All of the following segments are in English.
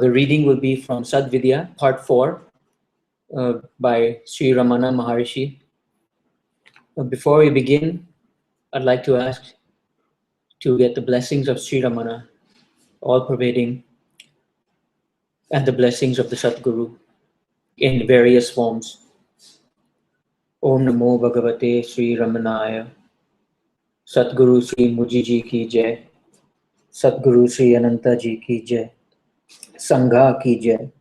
The reading will be from Sad-Vidya, part 4, by Sri Ramana Maharishi. Before we begin, I'd like to ask to get the blessings of Sri Ramana, all-pervading, and the blessings of the Satguru in various forms. Om Namo Bhagavate Sri Ramanaya. Satguru Sri Muji Ji Ki Jai. Satguru Sri Ananta Ji Ki Jai. Sangha Ki Jai.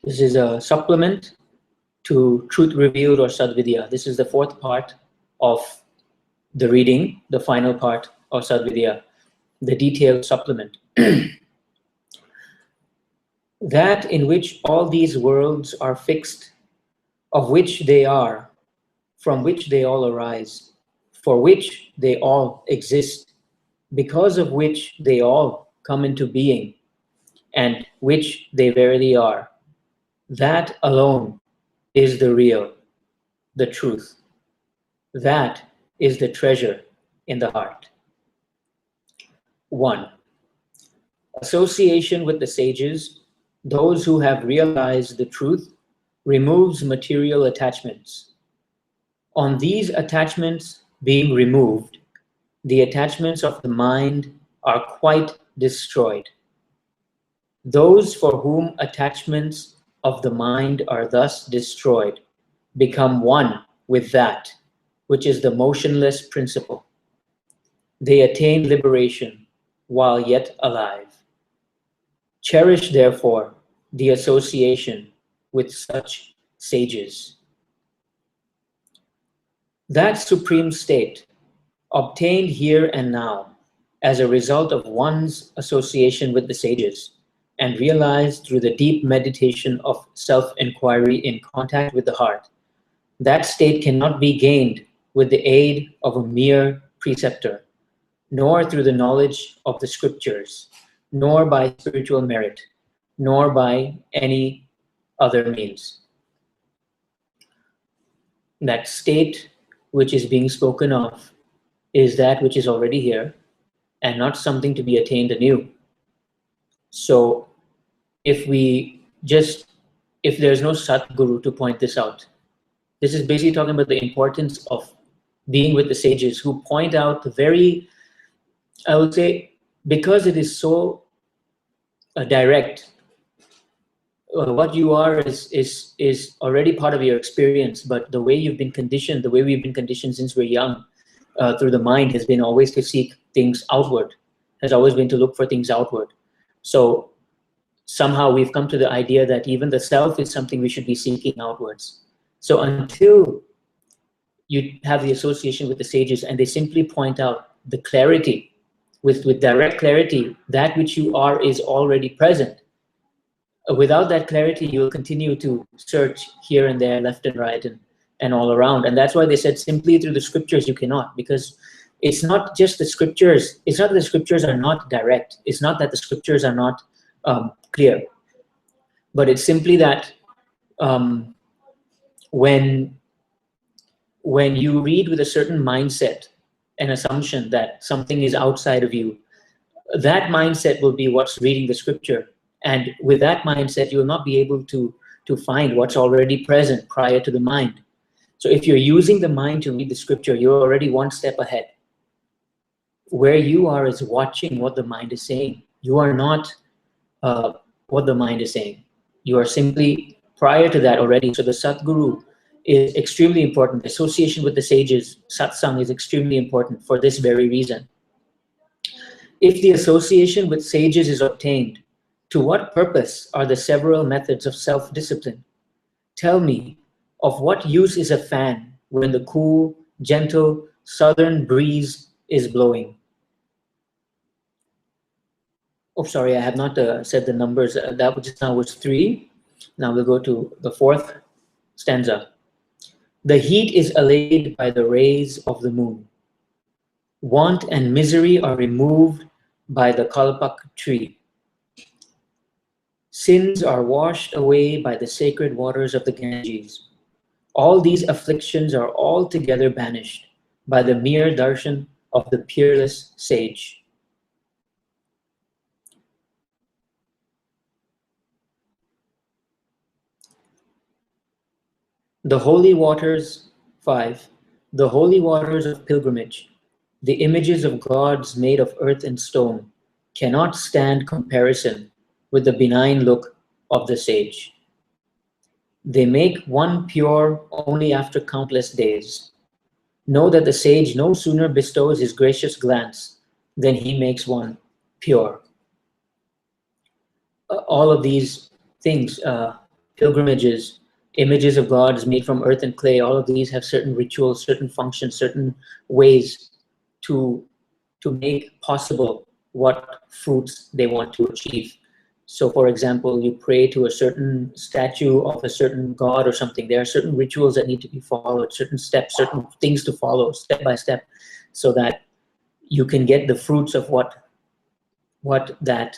This is a supplement to Truth Revealed or Sad-Vidya. This is the 4th part of the reading, the final part of Sad-Vidya, the detailed supplement. That in which all these worlds are fixed, of which they are, from which they all arise, for which they all exist, because of which they all come into being, and which they verily are, that alone is the real, the truth. That is the treasure in the heart. 1. Association with the sages, those who have realized the truth, removes material attachments. On these attachments being removed, the attachments of the mind are quite destroyed. Those for whom attachments of the mind are thus destroyed become one with that which is the motionless principle. They attain liberation while yet alive. Cherish, therefore, the association with such sages. That supreme state, obtained here and now as a result of one's association with the sages, and realized through the deep meditation of self-inquiry in contact with the heart, that state cannot be gained with the aid of a mere preceptor, nor through the knowledge of the scriptures, nor by spiritual merit, nor by any other means. That state which is being spoken of is that which is already here and not something to be attained anew. So if there's no Satguru to point this out, this is basically talking about the importance of being with the sages who point out the very, I would say, because it is so direct, what you are is already part of your experience, but the way you've been conditioned, the way we've been conditioned since we're young, through the mind has been always to seek things outward, has always been to look for things outward. So somehow we've come to the idea that even the self is something we should be seeking outwards. So until you have the association with the sages and they simply point out the clarity, with direct clarity, that which you are is already present. Without that clarity, you will continue to search here and there, left and right, and all around. And that's why they said simply through the scriptures you cannot, because it's not just the scriptures. It's not that the scriptures are not direct. It's not that the scriptures are not clear. But it's simply that when you read with a certain mindset, an assumption that something is outside of you, that mindset will be what's reading the scripture. And with that mindset, you will not be able to find what's already present prior to the mind. So if you're using the mind to read the scripture, you're already one step ahead. Where you are is watching what the mind is saying. You are not what the mind is saying. You are simply prior to that already. So the Satguru is extremely important. The association with the sages, satsang, is extremely important for this very reason. If the association with sages is obtained, to what purpose are the several methods of self-discipline? Tell me, of what use is a fan when the cool, gentle, southern breeze is blowing? Oh, sorry, I have not said the numbers. That just now was 3. Now we'll go to the 4th stanza. The heat is allayed by the rays of the moon. Want and misery are removed by the kalpak tree. Sins are washed away by the sacred waters of the Ganges. All these afflictions are altogether banished by the mere darshan of the peerless sage. The holy waters, 5. The holy waters of pilgrimage, the images of gods made of earth and stone, cannot stand comparison with the benign look of the sage. They make one pure only after countless days. Know that the sage no sooner bestows his gracious glance than he makes one pure. All of these things, pilgrimages, images of gods made from earth and clay, all of these have certain rituals, certain functions, certain ways to make possible what fruits they want to achieve. So for example, you pray to a certain statue of a certain god or something. There are certain rituals that need to be followed, certain steps, certain things to follow step by step, so that you can get the fruits of what that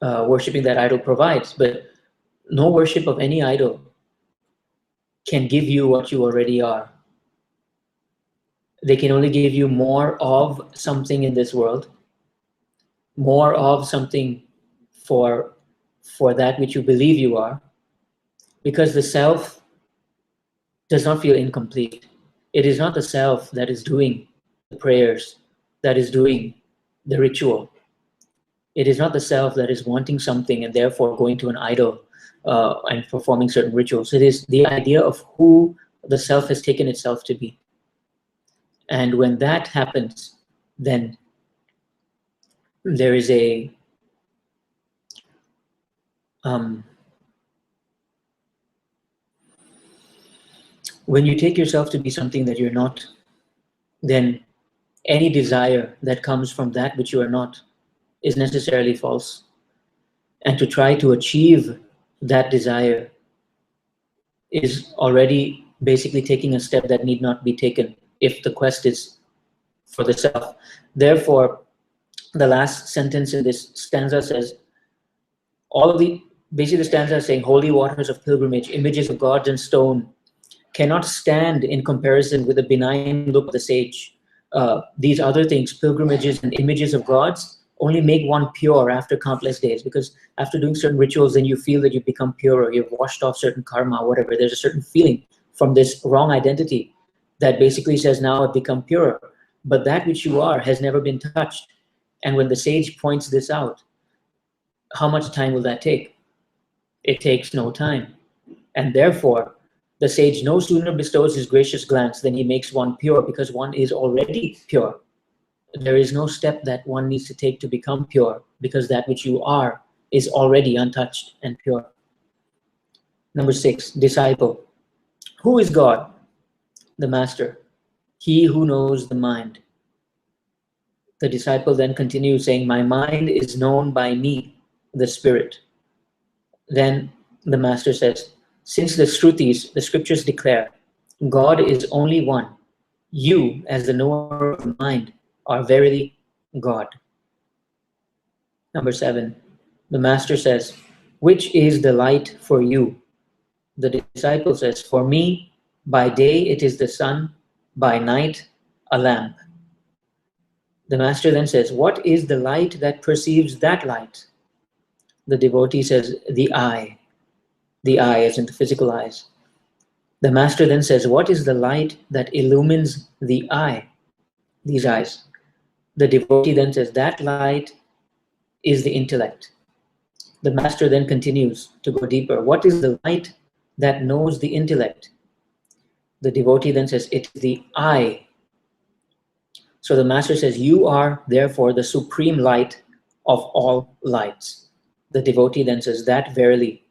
worshiping that idol provides. But no worship of any idol can give you what you already are. They can only give you more of something in this world, more of something for that which you believe you are, because the self does not feel incomplete. It is not the self that is doing the prayers, that is doing the ritual. It is not the self that is wanting something and therefore going to an idol and performing certain rituals. It is the idea of who the self has taken itself to be. And when that happens, then there is a when you take yourself to be something that you're not, then any desire that comes from that which you are not is necessarily false. And to try to achieve that desire is already basically taking a step that need not be taken if the quest is for the self. Therefore, the last sentence in this stanza says, basically the stanza is saying, holy waters of pilgrimage, images of gods and stone, cannot stand in comparison with the benign look of the sage. These other things, pilgrimages and images of gods, only make one pure after countless days, because after doing certain rituals, then you feel that you've become purer, you've washed off certain karma, whatever. There's a certain feeling from this wrong identity that basically says, now I've become purer. But that which you are has never been touched. And when the sage points this out, how much time will that take? It takes no time. And therefore, the sage no sooner bestows his gracious glance than he makes one pure, because one is already pure. There is no step that one needs to take to become pure, because that which you are is already untouched and pure. Number 6, disciple. Who is God? The master. He who knows the mind. The disciple then continues saying, my mind is known by me, the spirit. Then the master says, since the Shrutis, the scriptures declare, God is only one, you, as the knower of the mind, are verily God. Number 7, the master says, which is the light for you? The disciple says, for me, by day it is the sun, by night a lamp. The master then says, what is the light that perceives that light? The devotee says, the eye as in the physical eyes. The master then says, what is the light that illumines the eye, these eyes? The devotee then says, that light is the intellect. The master then continues to go deeper. What is the light that knows the intellect? The devotee then says, it is the eye. So the master says, you are therefore the supreme light of all lights. The devotee then says, that verily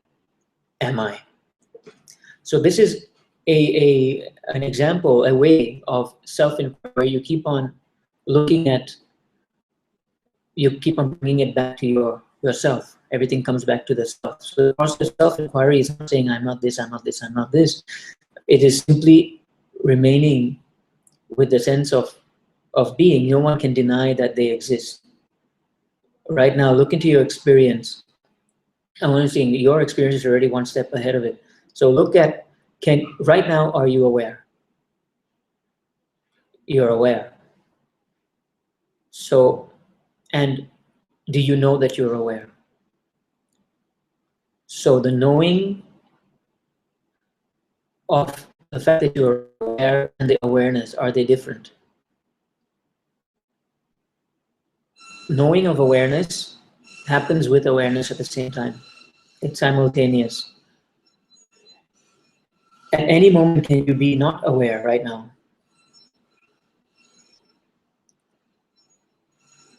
am I. So this is an example, a way of self-inquiry where you keep on looking at, you keep on bringing it back to yourself. Everything comes back to the self. So the process of self-inquiry is not saying, I'm not this, I'm not this, I'm not this. It is simply remaining with the sense of being. No one can deny that they exist. Right now, look into your experience. I want to see your experience is already one step ahead of it. So look at, right now, are you aware? You're aware. So, and do you know that you're aware? So the knowing of the fact that you're aware and the awareness, are they different? Knowing of awareness happens with awareness at the same time. It's simultaneous. At any moment, can you be not aware right now?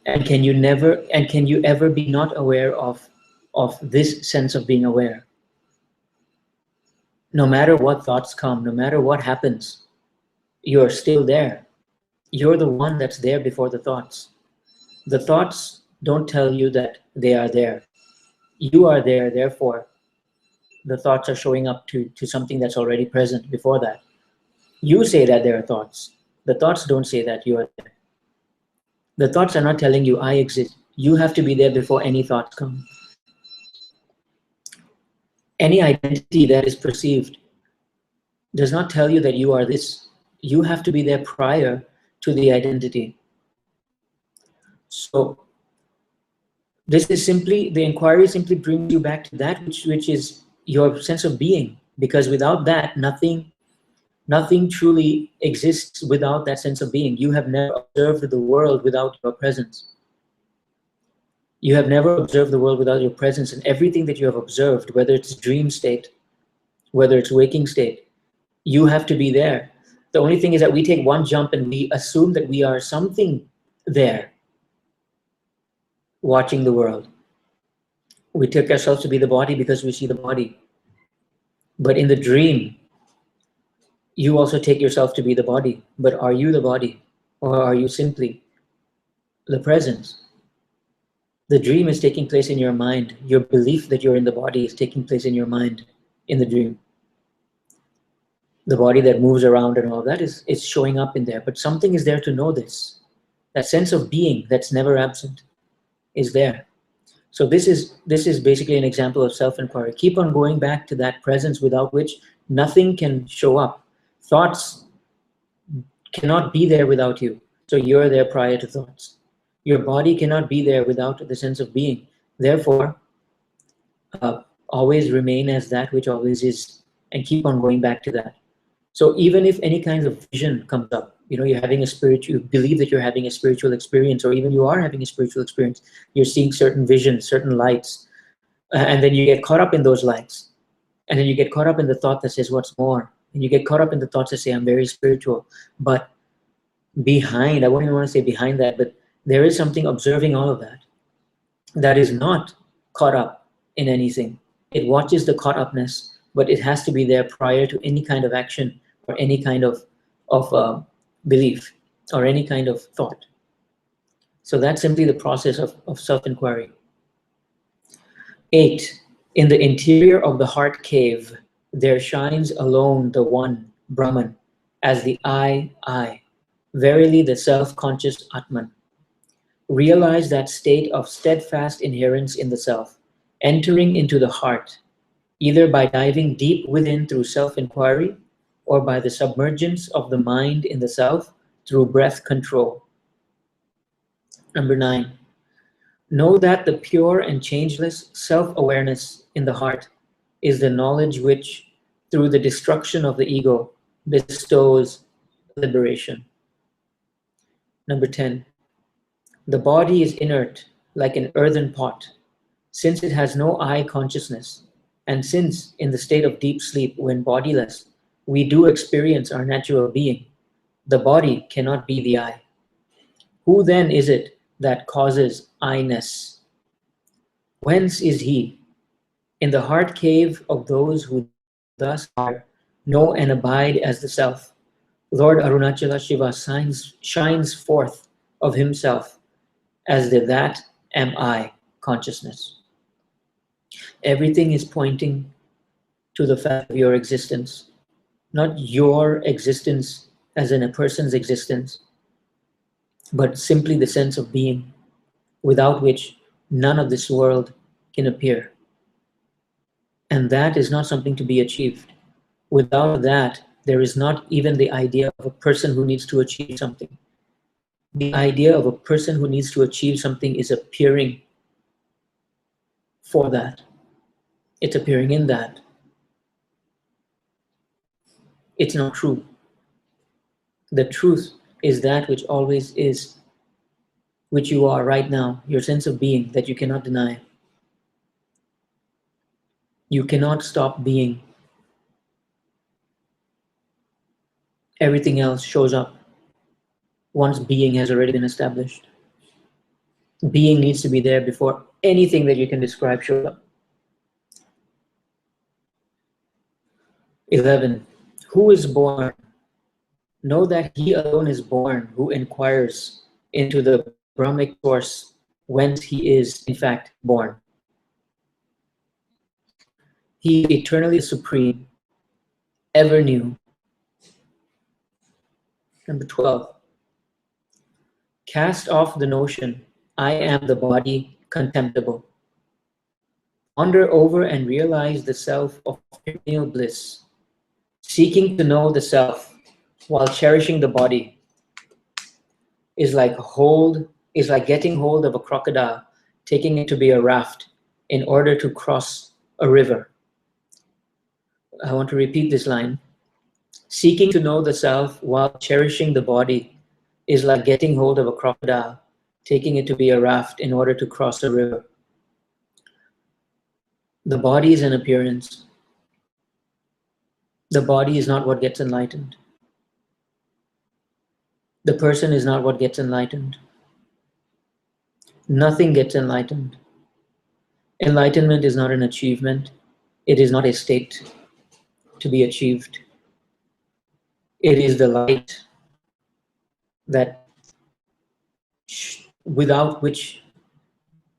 And can you ever be not aware of this sense of being aware? No matter what thoughts come, no matter what happens, you're still there. You're the one that's there before the thoughts. The thoughts don't tell you that they are there. You are there, therefore, the thoughts are showing up to something that's already present before that. You say that there are thoughts. The thoughts don't say that you are there. The thoughts are not telling you, I exist. You have to be there before any thoughts come. Any identity that is perceived does not tell you that you are this. You have to be there prior to the identity. So this is simply, the inquiry simply brings you back to that which is your sense of being, because without that, nothing truly exists without that sense of being. You have never observed the world without your presence. You have never observed the world without your presence, and everything that you have observed, whether it's dream state, whether it's waking state, you have to be there. The only thing is that we take one jump and we assume that we are something there watching the world. We take ourselves to be the body because we see the body. But in the dream, you also take yourself to be the body. But are you the body? Or are you simply the presence? The dream is taking place in your mind. Your belief that you're in the body is taking place in your mind in the dream. The body that moves around and all that is showing up in there. But something is there to know this. That sense of being that's never absent is there. So this is basically an example of self-inquiry. Keep on going back to that presence without which nothing can show up. Thoughts cannot be there without you. So you're there prior to thoughts. Your body cannot be there without the sense of being. Therefore, always remain as that which always is, and keep on going back to that. So even if any kinds of vision comes up, you're having you believe that you're having a spiritual experience, or even you are having a spiritual experience, you're seeing certain visions, certain lights, and then you get caught up in those lights. And then you get caught up in the thought that says, what's more? And you get caught up in the thoughts that say, I'm very spiritual. But behind, I won't even want to say behind that, but there is something observing all of that is not caught up in anything. It watches the caught upness, but it has to be there prior to any kind of action or any kind of belief or any kind of thought. So that's simply the process of self-inquiry. 8. In the interior of the heart cave, there shines alone the one, Brahman, as the I, verily the self-conscious Atman. Realize that state of steadfast inherence in the self, entering into the heart, either by diving deep within through self-inquiry or by the submergence of the mind in the self through breath control. Number 9. Know that the pure and changeless self-awareness in the heart is the knowledge which, through the destruction of the ego, bestows liberation. Number 10. The body is inert like an earthen pot, since it has no I consciousness, and since, in the state of deep sleep, when bodiless, we do experience our natural being, the body cannot be the I. Who then is it that causes I-ness? Whence is he? In the heart cave of those who thus are, know and abide as the self, Lord Arunachala Shiva shines forth of himself as the that am I consciousness. Everything is pointing to the fact of your existence, not your existence as in a person's existence, but simply the sense of being, without which none of this world can appear. And that is not something to be achieved. Without that, there is not even the idea of a person who needs to achieve something. The idea of a person who needs to achieve something is appearing for that. It's appearing in that. It's not true. The truth is that which always is, which you are right now, your sense of being that you cannot deny. You cannot stop being. Everything else shows up once being has already been established. Being needs to be there before anything that you can describe shows up. 11. Who is born? Know that he alone is born who inquires into the Brahmic source whence he is, in fact, born. He is eternally supreme, ever new. Number 12. Cast off the notion, I am the body contemptible. Ponder over and realize the self of perennial bliss. Seeking to know the self while cherishing the body is like getting hold of a crocodile, taking it to be a raft in order to cross a river. I want to repeat this line. Seeking to know the self while cherishing the body is like getting hold of a crocodile, taking it to be a raft in order to cross a river. The body is an appearance. The body is not what gets enlightened. The person is not what gets enlightened. Nothing gets enlightened. Enlightenment is not an achievement. It is not a state to be achieved. It is the light that without which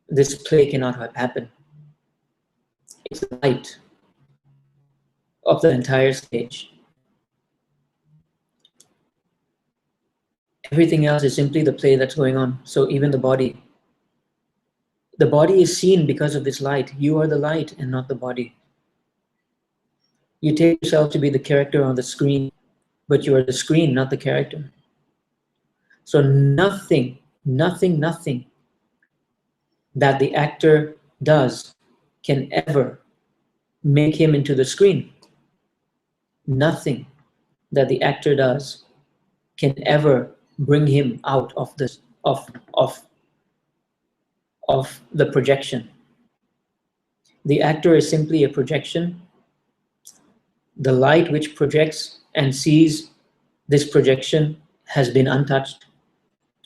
this play cannot happen. It's the light of the entire stage. Everything else is simply the play that's going on. So even the body. The body is seen because of this light. You are the light and not the body. You take yourself to be the character on the screen, but you are the screen, not the character. So nothing that the actor does can ever make him into the screen. Nothing that the actor does can ever bring him out of this of the projection. The actor is simply a projection. The light which projects and sees this projection has been untouched.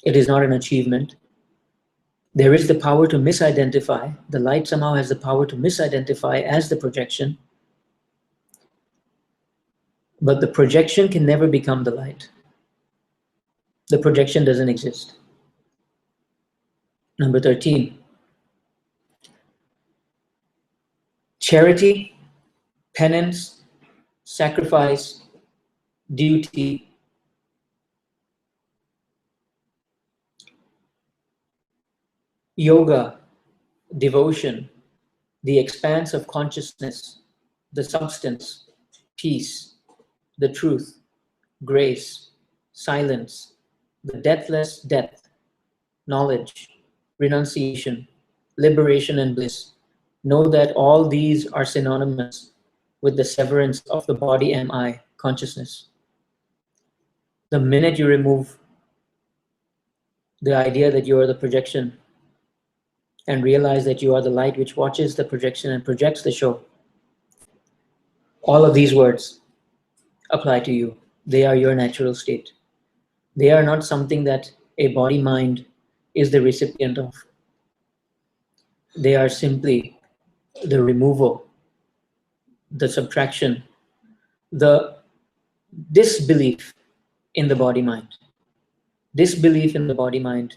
It is not an achievement. There is the power to misidentify. The light somehow has the power to misidentify as the projection. But the projection can never become the light. The projection doesn't exist. Number 13. Charity, penance, sacrifice, duty, yoga, devotion, the expanse of consciousness, the substance, peace, the truth, grace, silence, the deathless death, knowledge, renunciation, liberation and bliss. Know that all these are synonymous with the severance of the body am I consciousness. The minute you remove the idea that you are the projection and realize that you are the light which watches the projection and projects the show, all of these words apply to you. They are your natural state. They are not something that a body-mind is the recipient of. They are simply the removal, the subtraction, the disbelief in the body-mind. Disbelief in the body-mind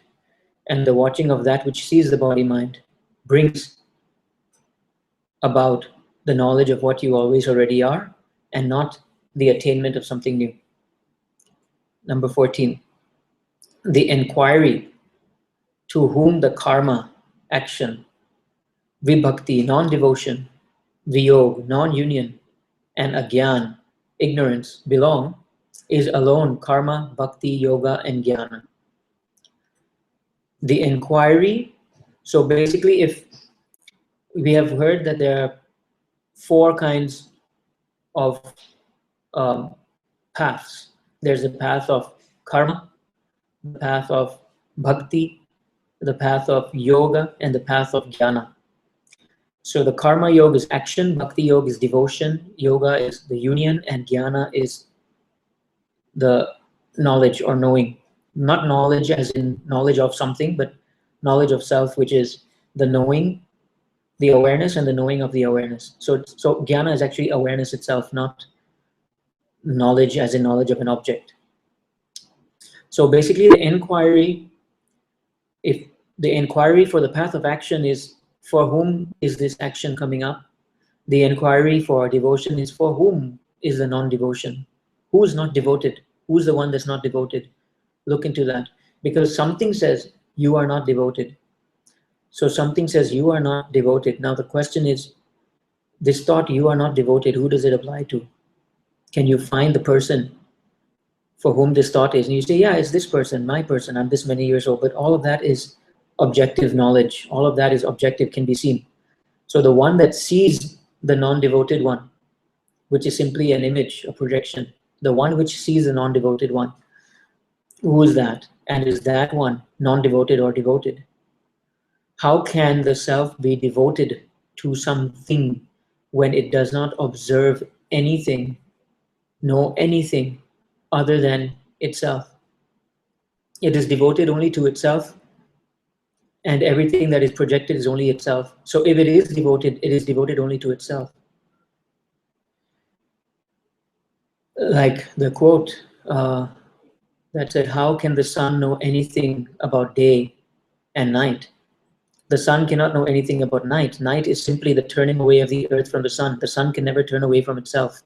and the watching of that which sees the body-mind brings about the knowledge of what you always already are and not the attainment of something new. Number 14, the inquiry to whom the karma, action, vibhakti, non-devotion, viyog, non-union, and agyan, ignorance, belong, is alone karma, bhakti, yoga, and jnana. The inquiry, so basically if we have heard that there are 4 kinds of paths. There's the path of karma, the path of bhakti, the path of yoga, and the path of jnana. So the karma yoga is action, bhakti yoga is devotion, yoga is the union, and jnana is the knowledge or knowing. Not knowledge as in knowledge of something, but knowledge of self, which is the knowing, the awareness, and the knowing of the awareness. So jnana is actually awareness itself, not knowledge as in knowledge of an object. So basically the inquiry, if the inquiry for the path of action is for whom is this action coming up, the inquiry for devotion is for whom is the non-devotion. Who is not devoted? Who's the one that's not devoted? Look into that. Because something says you are not devoted. So something says you are not devoted. Now the question is, this thought you are not devoted, who does it apply to? Can you find the person for whom this thought is? And you say, yeah, it's this person, my person, I'm this many years old. But all of that is objective knowledge. All of that is objective, can be seen. So the one that sees the non-devoted one, which is simply an image, a projection, the one which sees the non-devoted one, who is that? And is that one non-devoted or devoted? How can the self be devoted to something when it does not observe anything, know anything other than itself? It is devoted only to itself, and everything that is projected is only itself. So if it is devoted only to itself. Like the quote that said, how can the sun know anything about day and night? The sun cannot know anything about night. Night is simply the turning away of the earth from the sun. The sun can never turn away from itself.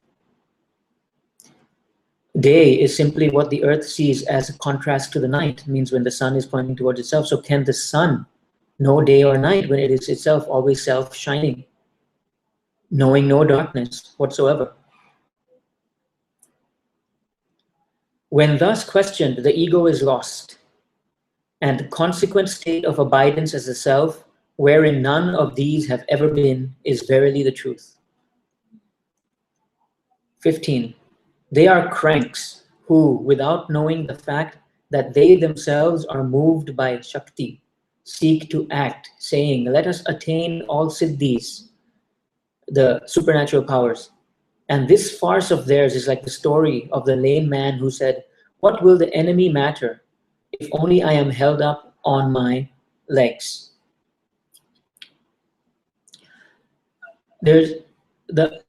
Day is simply what the earth sees as a contrast to the night. It means when the sun is pointing towards itself. So can the sun know day or night when it is itself always self-shining, knowing no darkness whatsoever? When thus questioned, the ego is lost, and the consequent state of abidance as the self, wherein none of these have ever been, is verily the truth. 15. They are cranks who, without knowing the fact that they themselves are moved by Shakti, seek to act, saying, let us attain all siddhis, the supernatural powers. And this farce of theirs is like the story of the lame man who said, what will the enemy matter if only I am held up on my legs? There's the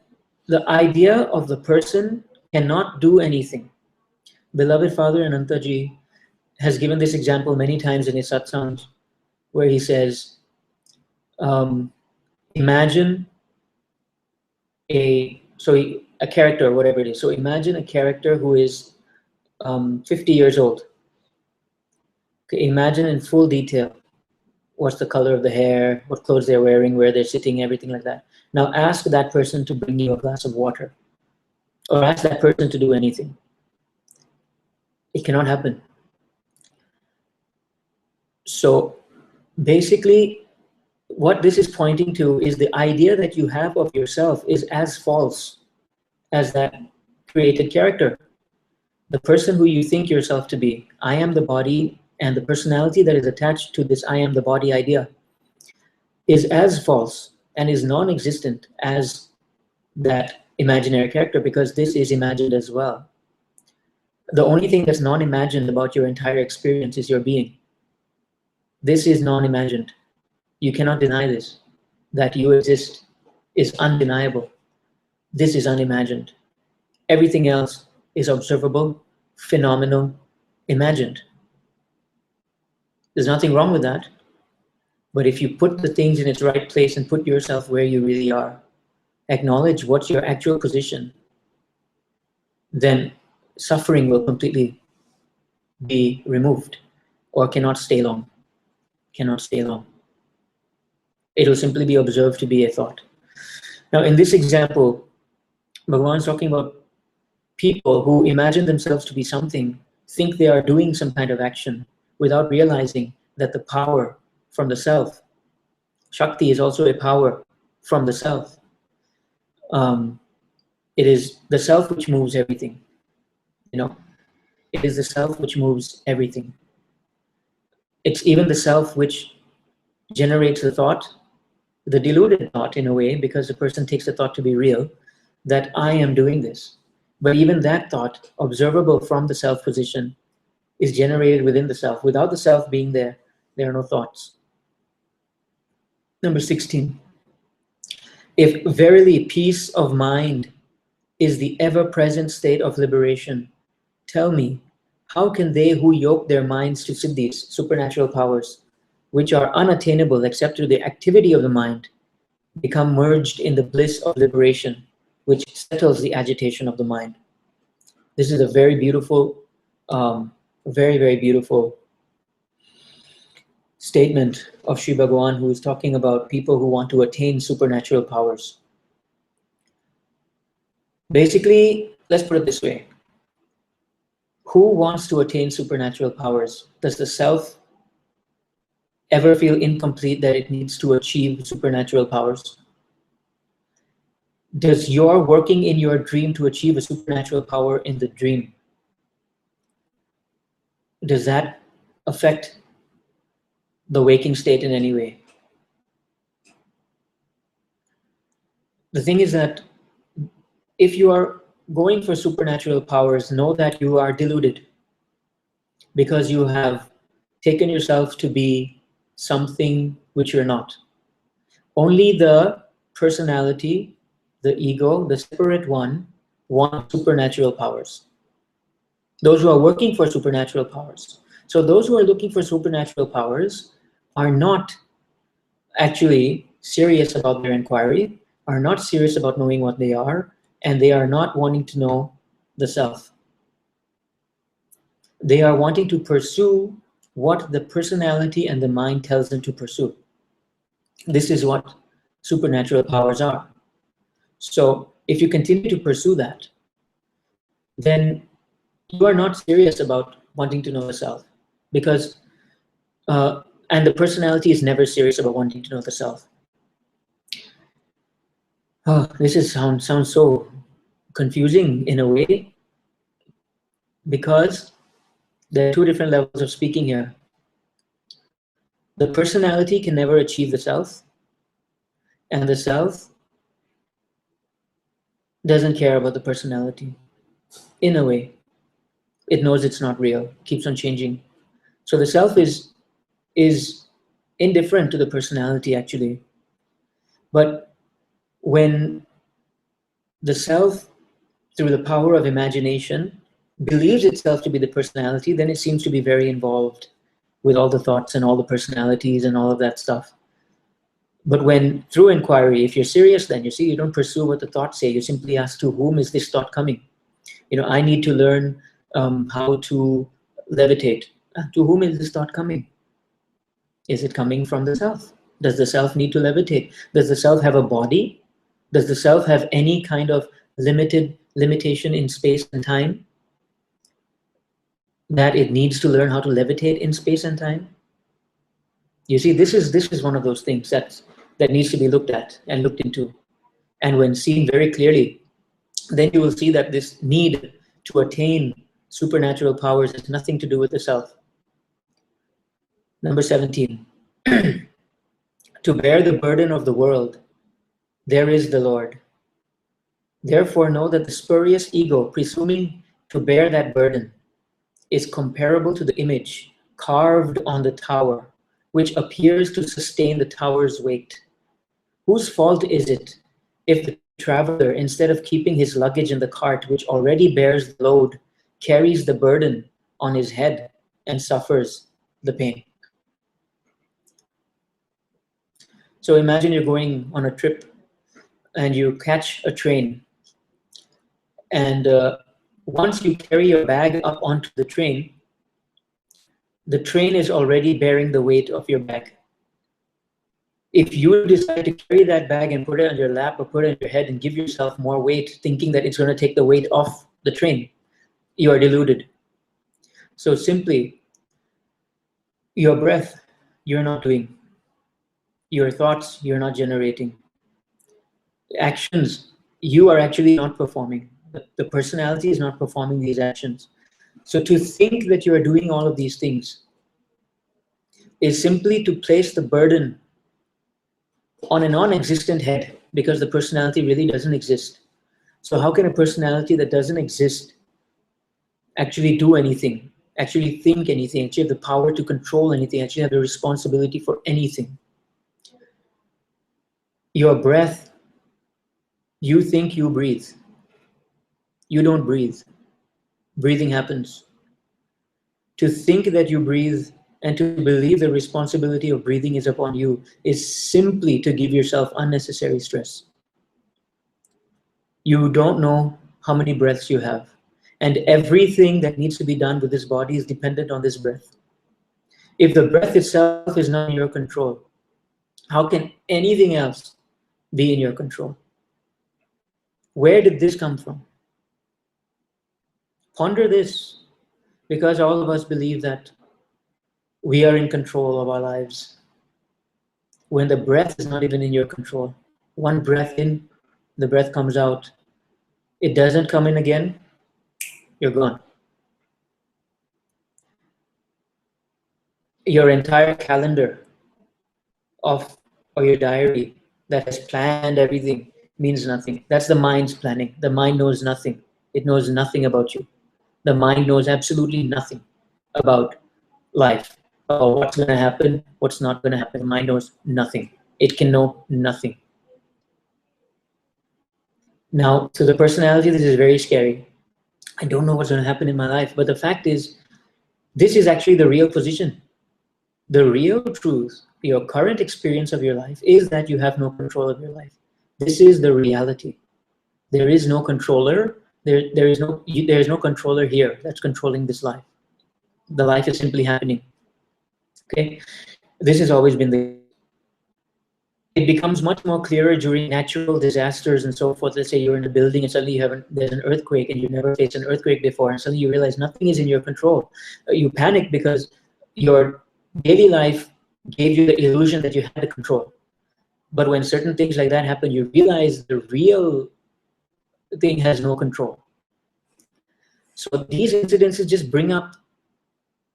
idea of the person cannot do anything. Beloved Father Anantaji has given this example many times in his satsangs, where he says, imagine a character, whatever it is. So imagine a character who is 50 years old. Okay, imagine in full detail what's the color of the hair, what clothes they're wearing, where they're sitting, everything like that. Now ask that person to bring you a glass of water, or ask that person to do anything. It cannot happen. So basically, what this is pointing to is the idea that you have of yourself is as false as that created character. The person who you think yourself to be, I am the body, and the personality that is attached to this I am the body idea is as false and is non-existent as that imaginary character, because this is imagined as well. The only thing that's non-imagined about your entire experience is your being. This is non-imagined. You cannot deny this. That you exist is undeniable. This is unimagined. Everything else is observable, phenomenal, imagined. There's nothing wrong with that. But if you put the things in its right place and put yourself where you really are, acknowledge what's your actual position, then suffering will completely be removed, or cannot stay long. Cannot stay long. It will simply be observed to be a thought. Now, in this example, Bhagavan is talking about people who imagine themselves to be something, think they are doing some kind of action without realizing that the power from the self, Shakti is also a power from the self. It is the self which moves everything. You know, it is the self which moves everything. It's even the self which generates the thought, the deluded thought in a way, because the person takes the thought to be real, that I am doing this. But even that thought, observable from the self position, is generated within the self. Without the self being there, there are no thoughts. Number 16. If verily peace of mind is the ever-present state of liberation, tell me, how can they who yoke their minds to siddhis, supernatural powers, which are unattainable except through the activity of the mind, become merged in the bliss of liberation, which settles the agitation of the mind? This is a very beautiful, very, very beautiful statement of Sri Bhagavan, who is talking about people who want to attain supernatural powers. Basically, let's put it this way. Who wants to attain supernatural powers? Does the self ever feel incomplete that it needs to achieve supernatural powers? Does your working in your dream to achieve a supernatural power in the dream, does that affect the waking state in any way? The thing is that if you are going for supernatural powers, know that you are deluded, because you have taken yourself to be something which you're not. Only the personality, the ego, the separate one, want supernatural powers. Those who are working for supernatural powers. So those who are looking for supernatural powers are not actually serious about their inquiry, are not serious about knowing what they are, and they are not wanting to know the self. They are wanting to pursue what the personality and the mind tells them to pursue. This is what supernatural powers are. So if you continue to pursue that, then you are not serious about wanting to know the self, because and the personality is never serious about wanting to know the self. Oh, sounds so confusing in a way, because there are two different levels of speaking here. The personality can never achieve the self, and the self doesn't care about the personality. In a way, it knows it's not real, keeps on changing. So the self is indifferent to the personality actually. But when the self, through the power of imagination, believes itself to be the personality, then it seems to be very involved with all the thoughts and all the personalities and all of that stuff. But when through inquiry, if you're serious, then you see, you don't pursue what the thoughts say. You simply ask, to whom is this thought coming? I need to learn how to levitate. To whom is this thought coming? Is it coming from the self? Does the self need to levitate? Does the self have a body? Does the self have any kind of limitation in space and time, that it needs to learn how to levitate in space and time? You see, this is one of those things that needs to be looked at and looked into. And when seen very clearly, then you will see that this need to attain supernatural powers has nothing to do with the self. Number 17. To bear the burden of the world, there is the Lord. Therefore know that the spurious ego, presuming to bear that burden, is comparable to the image carved on the tower, which appears to sustain the tower's weight. Whose fault is it if the traveler, instead of keeping his luggage in the cart, which already bears the load, carries the burden on his head and suffers the pain? So imagine you're going on a trip and you catch a train, and once you carry your bag up onto the train is already bearing the weight of your bag. If you decide to carry that bag and put it on your lap or put it on your head and give yourself more weight, thinking that it's going to take the weight off the train, you are deluded. So simply, your breath, you're not doing. Your thoughts, you're not generating. Actions, you are actually not performing. The personality is not performing these actions. So to think that you are doing all of these things is simply to place the burden on a non-existent head, because the personality really doesn't exist. So how can a personality that doesn't exist actually do anything, actually think anything, actually have the power to control anything, actually have the responsibility for anything? Your breath, you think you breathe. You don't breathe. Breathing happens. To think that you breathe and to believe the responsibility of breathing is upon you is simply to give yourself unnecessary stress. You don't know how many breaths you have. And everything that needs to be done with this body is dependent on this breath. If the breath itself is not in your control, how can anything else be in your control? Where did this come from? Ponder this, because all of us believe that we are in control of our lives, when the breath is not even in your control. One breath in, the breath comes out. It doesn't come in again, you're gone. Your entire calendar of, or your diary that has planned everything means nothing. That's the mind's planning. The mind knows nothing. It knows nothing about you. The mind knows absolutely nothing about life, about what's going to happen, what's not going to happen. The mind knows nothing. It can know nothing. Now, to the personality, this is very scary. I don't know what's going to happen in my life. But the fact is, this is actually the real position. The real truth, your current experience of your life, is that you have no control of your life. This is the reality. There is no controller. There is no controller here that's controlling this life. The life is simply happening. Okay, this has always been the. It becomes much more clearer during natural disasters and so forth. Let's say you're in a building and suddenly there's an earthquake and you've never faced an earthquake before, and suddenly you realize nothing is in your control. You panic because your daily life gave you the illusion that you had the control. But when certain things like that happen, you realize the real thing has no control. So these incidences just bring up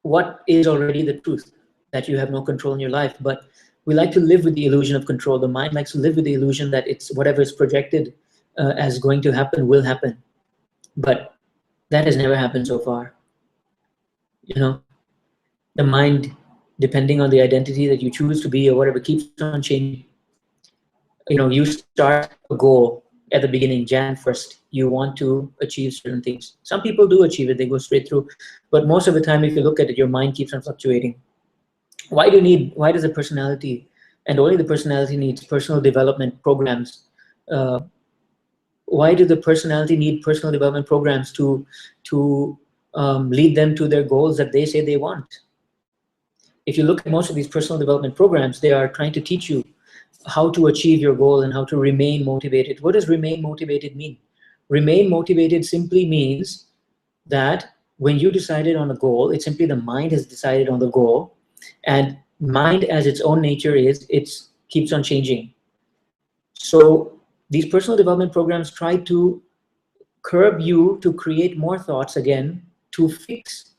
what is already the truth, that you have no control in your life. But we like to live with the illusion of control. The mind likes to live with the illusion that it's whatever is projected as going to happen will happen. But that has never happened so far. You know, the mind, depending on the identity that you choose to be or whatever, keeps on changing. You know, you start a goal at the beginning, Jan 1st, you want to achieve certain things. Some people do achieve it, they go straight through. But most of the time, if you look at it, your mind keeps on fluctuating. Why does the personality, and only the personality, needs personal development programs? Why do the personality need personal development programs to lead them to their goals that they say they want? If you look at most of these personal development programs, they are trying to teach you how to achieve your goal and how to remain motivated. What does remain motivated mean? Remain motivated simply means that when you decided on a goal, it's simply the mind has decided on the goal, and mind as its own nature is, it keeps on changing. So these personal development programs try to curb you to create more thoughts again to fix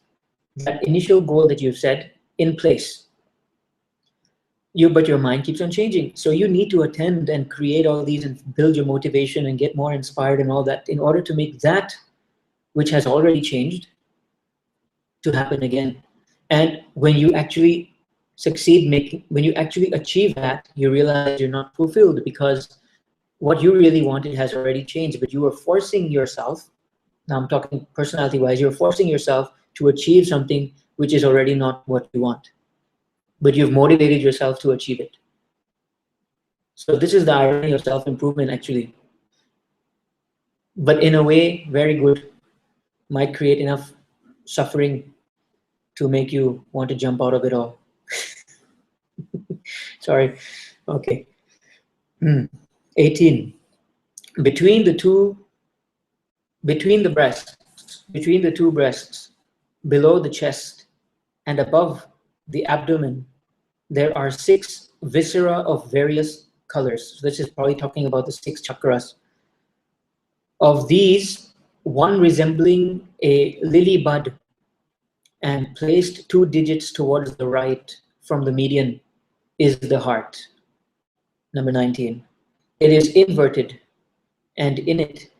that initial goal that you've set in place. But your mind keeps on changing. So you need to attend and create all these and build your motivation and get more inspired and all that in order to make that which has already changed to happen again. And when you actually when you actually achieve that, you realize you're not fulfilled because what you really wanted has already changed, but you are forcing yourself, now I'm talking personality wise, you're forcing yourself to achieve something which is already not what you want, but you've motivated yourself to achieve it. So this is the irony of self-improvement actually. But in a way, very good, might create enough suffering to make you want to jump out of it all. Sorry, okay. 18. Between the two breasts, below the chest, and above the abdomen, there are 6 viscera of various colors. So this is probably talking about the 6 chakras. Of these, one resembling a lily bud and placed 2 digits towards the right from the median is the heart. Number 19. It is inverted, and in it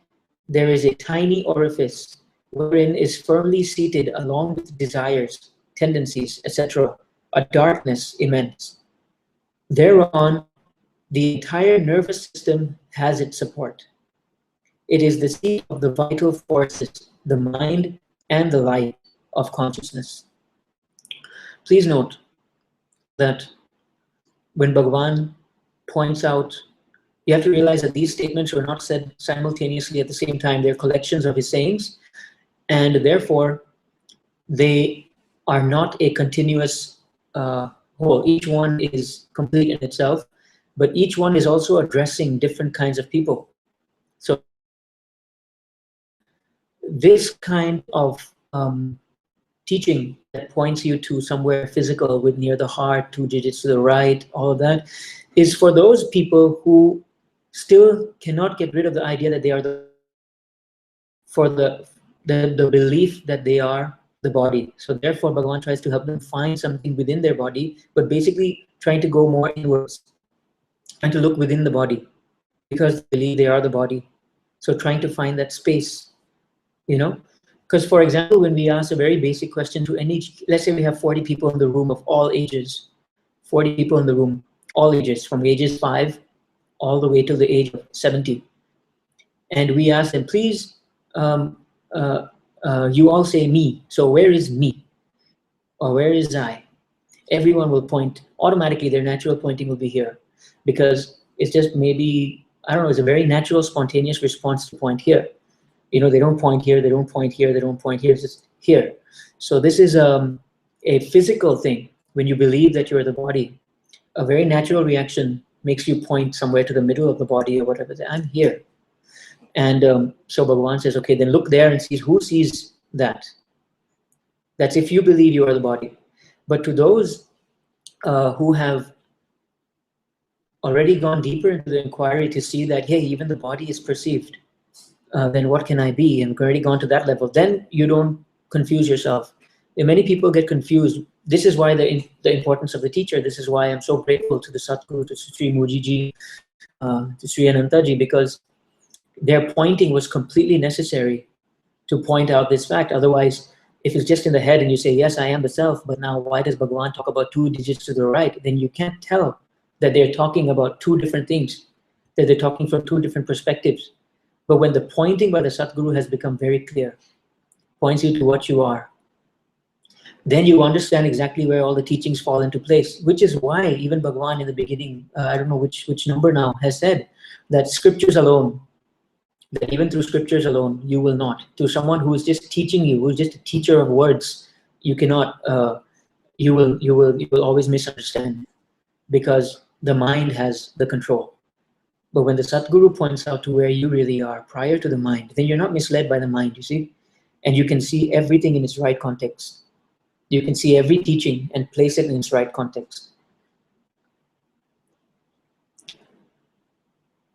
there is a tiny orifice wherein is firmly seated, along with desires, tendencies, etc., a darkness immense. Thereon the entire nervous system has its support. It is the seat of the vital forces, the mind and the light of consciousness. Please note that when Bhagavan points out, you have to realize that these statements were not said simultaneously at the same time. They're collections of his sayings, and therefore they are not a continuous whole. Each one is complete in itself, but each one is also addressing different kinds of people. So this kind of teaching that points you to somewhere physical with near the heart, 2 digits to the right, all of that, is for those people who still cannot get rid of the idea that they are for the belief that they are the body. So therefore Bhagavan tries to help them find something within their body, but basically trying to go more inwards and to look within the body, because they believe they are the body. So trying to find that space, because for example, when we ask a very basic question to any, let's say we have 40 people in the room of all ages, 40 people in the room, all ages, from ages 5 all the way to the age of 70. And we ask them, please, you all say me. So where is me? Or where is I? Everyone will point, automatically their natural pointing will be here, because it's just maybe, I don't know, it's a very natural, spontaneous response to point here. They don't point here, they don't point here, they don't point here, it's just here. So this is a physical thing. When you believe that you're the body, a very natural reaction makes you point somewhere to the middle of the body or whatever. I'm here. And so Bhagavan says, okay, then look there and see who sees that. That's if you believe you are the body. But to those who have already gone deeper into the inquiry to see that, hey, even the body is perceived, then what can I be? And already gone to that level. Then you don't confuse yourself. And many people get confused. This is why the importance of the teacher. This is why I'm so grateful to the Satguru, to Sri Mujiji, to Sri Anantaji, because their pointing was completely necessary to point out this fact. Otherwise, if it's just in the head and you say, yes, I am the self, but now why does Bhagavan talk about 2 digits to the right? Then you can't tell that they're talking about 2 different things, that they're talking from 2 different perspectives. But when the pointing by the Satguru has become very clear, points you to what you are, then you understand exactly where all the teachings fall into place, which is why even Bhagavan in the beginning, I don't know which number now, has said that scriptures alone, that even through scriptures alone, you will not. To someone who is just teaching you, who is just a teacher of words, you cannot, you will always misunderstand, because the mind has the control. But when the Satguru points out to where you really are prior to the mind, then you're not misled by the mind, you see? And you can see everything in its right context. You can see every teaching and place it in its right context.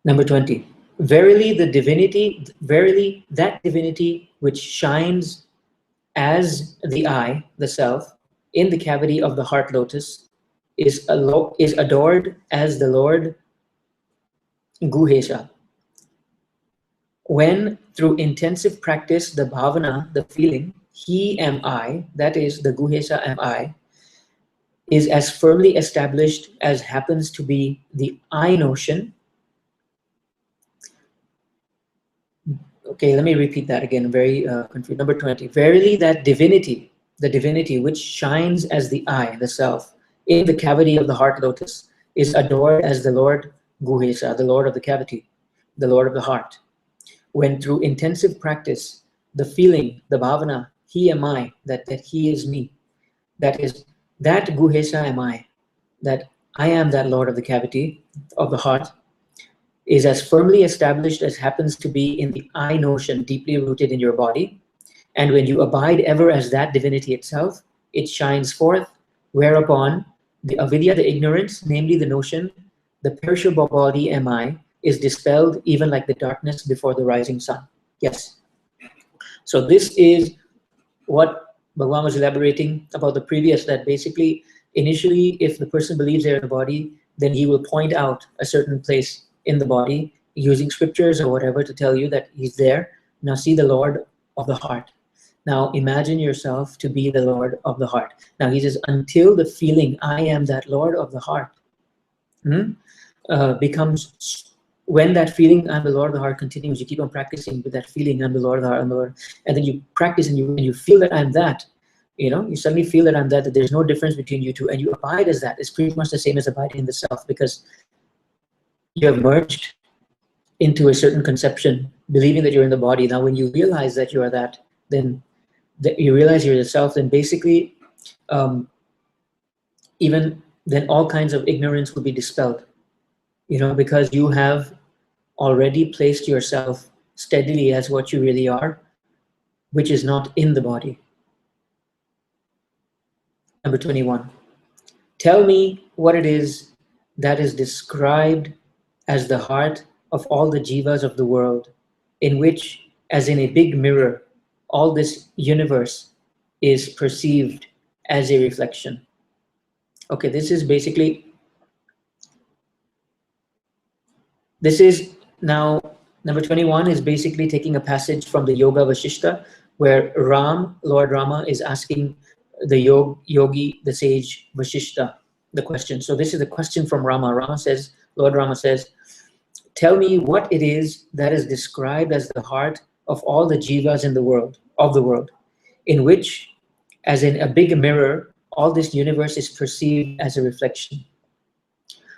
Number 20. Verily that divinity which shines as the I, the self, in the cavity of the heart lotus is adored as the Lord Guhesha. When through intensive practice, the bhavana, the feeling, he am I, that is the Guhesha am I, is as firmly established as happens to be the I notion. Okay, let me repeat that again. I'm very confused. Number 20. Verily that divinity, the divinity which shines as the I, the self, in the cavity of the heart lotus, is adored as the Lord Guhesha, the Lord of the cavity, the Lord of the heart. When through intensive practice, the feeling, the bhavana, he am I, that he is me, that is, that Guhesha am I, that I am that Lord of the cavity of the heart, is as firmly established as happens to be in the I notion deeply rooted in your body. And when you abide ever as that divinity itself, it shines forth, whereupon the avidya, the ignorance, namely the notion, the perishable body am I, is dispelled even like the darkness before the rising sun. Yes? So this is what Bhagavan was elaborating about the previous, that basically, initially, if the person believes they're in the body, then he will point out a certain place in the body using scriptures or whatever to tell you that he's there. Now see the Lord of the heart. Now imagine yourself to be the Lord of the heart. Now he says, until the feeling, I am that Lord of the heart, becomes, when that feeling, I'm the Lord of the heart, continues, you keep on practicing with that feeling, I'm the Lord of the heart, I'm the Lord, and then you practice and you feel that I'm that, you suddenly feel that I'm that there's no difference between you two, and you abide as that. It's pretty much the same as abiding in the self, because you have merged into a certain conception, believing that you're in the body. Now, when you realize that you are that, then you realize you're the self, then basically, even then all kinds of ignorance will be dispelled, because you have already placed yourself steadily as what you really are, which is not in the body. Number 21. Tell me what it is that is described as the heart of all the jivas of the world, in which, as in a big mirror, all this universe is perceived as a reflection. Okay, this is now, number 21 is basically taking a passage from the Yoga Vashishta, where Lord Rama is asking the yogi, the sage Vashishta, the question. So this is the question from Rama. Lord Rama says, tell me what it is that is described as the heart of all the jivas in the world, in which, as in a big mirror, all this universe is perceived as a reflection.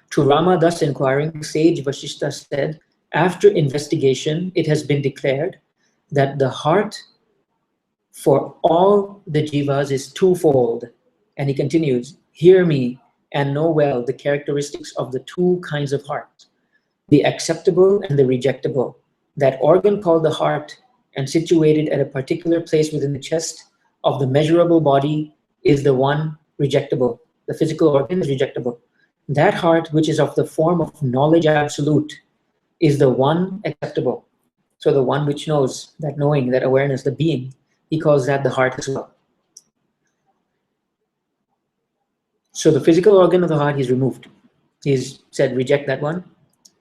To Rama thus inquiring, sage Vashishta said, after investigation, it has been declared that the heart for all the jivas is twofold. And he continues, hear me and know well the characteristics of the two kinds of heart, the acceptable and the rejectable. That organ called the heart and situated at a particular place within the chest of the measurable body is the one rejectable. The physical organ is rejectable. That heart, which is of the form of knowledge absolute, is the one acceptable. So the one which knows, that knowing, that awareness, the being, he calls that the heart as well. So the physical organ of the heart he's removed. He's said, reject that one.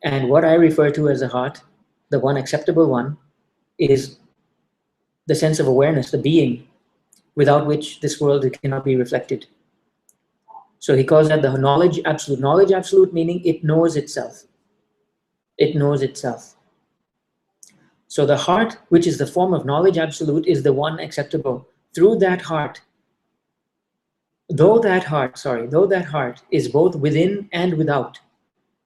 And what I refer to as the heart, the one acceptable one, is the sense of awareness, the being, without which this world cannot be reflected. So he calls that the knowledge absolute. Knowledge absolute meaning it knows itself. It knows itself. So the heart, which is the form of knowledge absolute, is the one acceptable. Through that heart, though that heart is both within and without,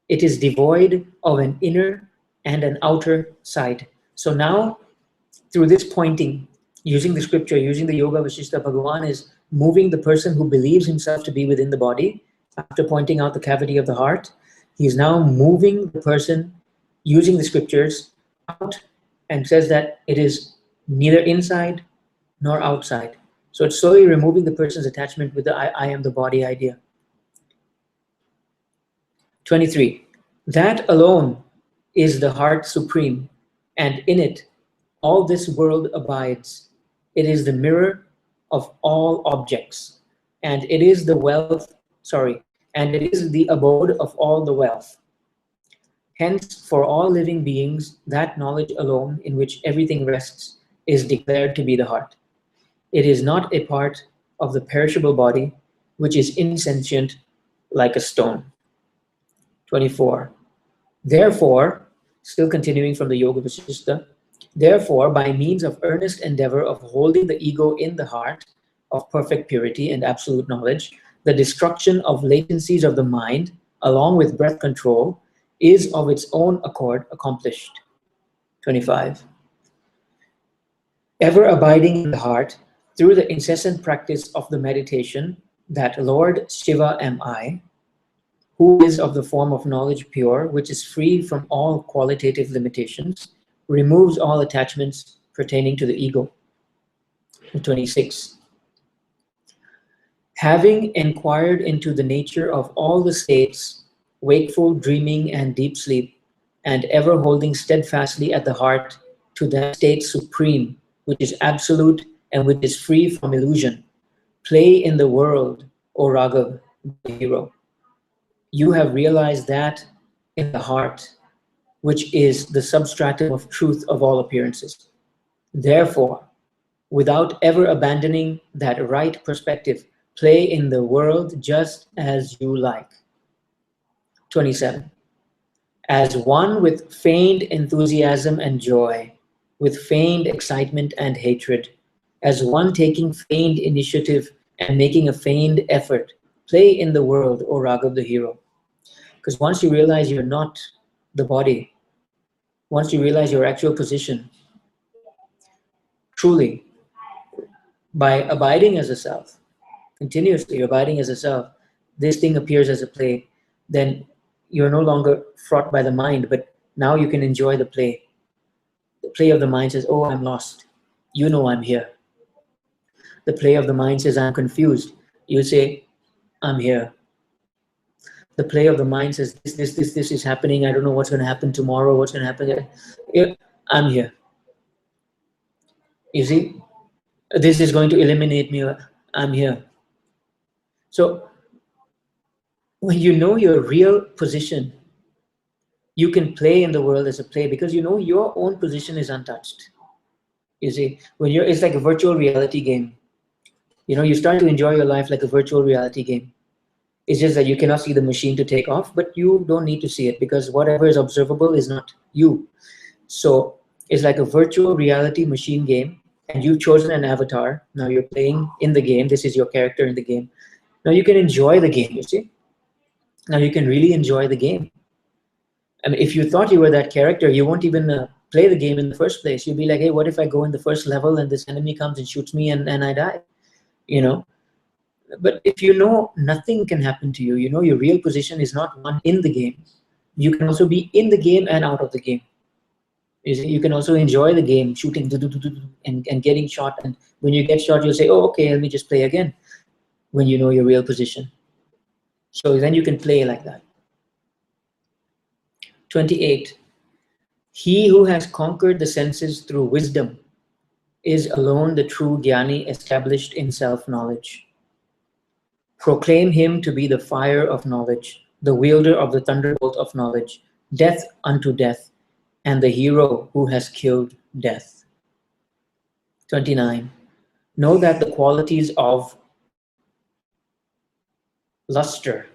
it is devoid of an inner and an outer side. So now, through this pointing, using the scripture, using the Yoga Vashishta, Bhagavan is moving the person who believes himself to be within the body. After pointing out the cavity of the heart, he is now moving the person using the scriptures out and says that it is neither inside nor outside. So it's slowly removing the person's attachment with the I am the body idea. 23. That alone is the heart supreme, and in it all this world abides. It is the mirror of all objects, and it is the and it is the abode of all the wealth. Hence, for all living beings, that knowledge alone in which everything rests is declared to be the heart. It is not a part of the perishable body, which is insentient like a stone. 24. Therefore, still continuing from the Yoga Vashishta, therefore, by means of earnest endeavor of holding the ego in the heart of perfect purity and absolute knowledge, the destruction of latencies of the mind, along with breath control, is of its own accord accomplished. 25. Ever abiding in the heart, through the incessant practice of the meditation, that Lord Shiva am I, who is of the form of knowledge pure, which is free from all qualitative limitations, removes all attachments pertaining to the ego. 26. Having inquired into the nature of all the states, wakeful, dreaming, and deep sleep, and ever holding steadfastly at the heart to that state supreme, which is absolute and which is free from illusion. Play in the world, O Raghav, the hero. You have realized that in the heart, which is the substratum of truth of all appearances. Therefore, without ever abandoning that right perspective, play in the world just as you like. 27. As one with feigned enthusiasm and joy, with feigned excitement and hatred, as one taking feigned initiative and making a feigned effort, play in the world, O Raghav the hero. Because once you realize you're not the body, once you realize your actual position, truly, by abiding as a self, continuously abiding as a self, this thing appears as a play, then you're no longer fraught by the mind, but now you can enjoy the play. The play of the mind says, oh, I'm lost. You know I'm here. The play of the mind says, I'm confused. You say, I'm here. The play of the mind says, this is happening. I don't know what's going to happen tomorrow, what's going to happen. I'm here. You see, this is going to eliminate me. I'm here. So when you know your real position, you can play in the world as a play because you know your own position is untouched. You see, it's like a virtual reality game. You know, you start to enjoy your life like a virtual reality game. It's just that you cannot see the machine to take off, but you don't need to see it because whatever is observable is not you. So it's like a virtual reality machine game, and you've chosen an avatar. Now you're playing in the game. This is your character in the game. Now you can enjoy the game, you see. Now you can really enjoy the game. I mean, if you thought you were that character, you won't even play the game in the first place. You'll be like, hey, what if I go in the first level and this enemy comes and shoots me and I die? You know. But if you know nothing can happen to you, you know your real position is not one in the game. You can also be in the game and out of the game. You can also enjoy the game, shooting and getting shot. And when you get shot, you'll say, oh, okay, let me just play again when you know your real position. So then you can play like that. 28. He who has conquered the senses through wisdom is alone the true Jnani established in self-knowledge. Proclaim him to be the fire of knowledge, the wielder of the thunderbolt of knowledge, death unto death, and the hero who has killed death. 29. Know that the qualities of luster,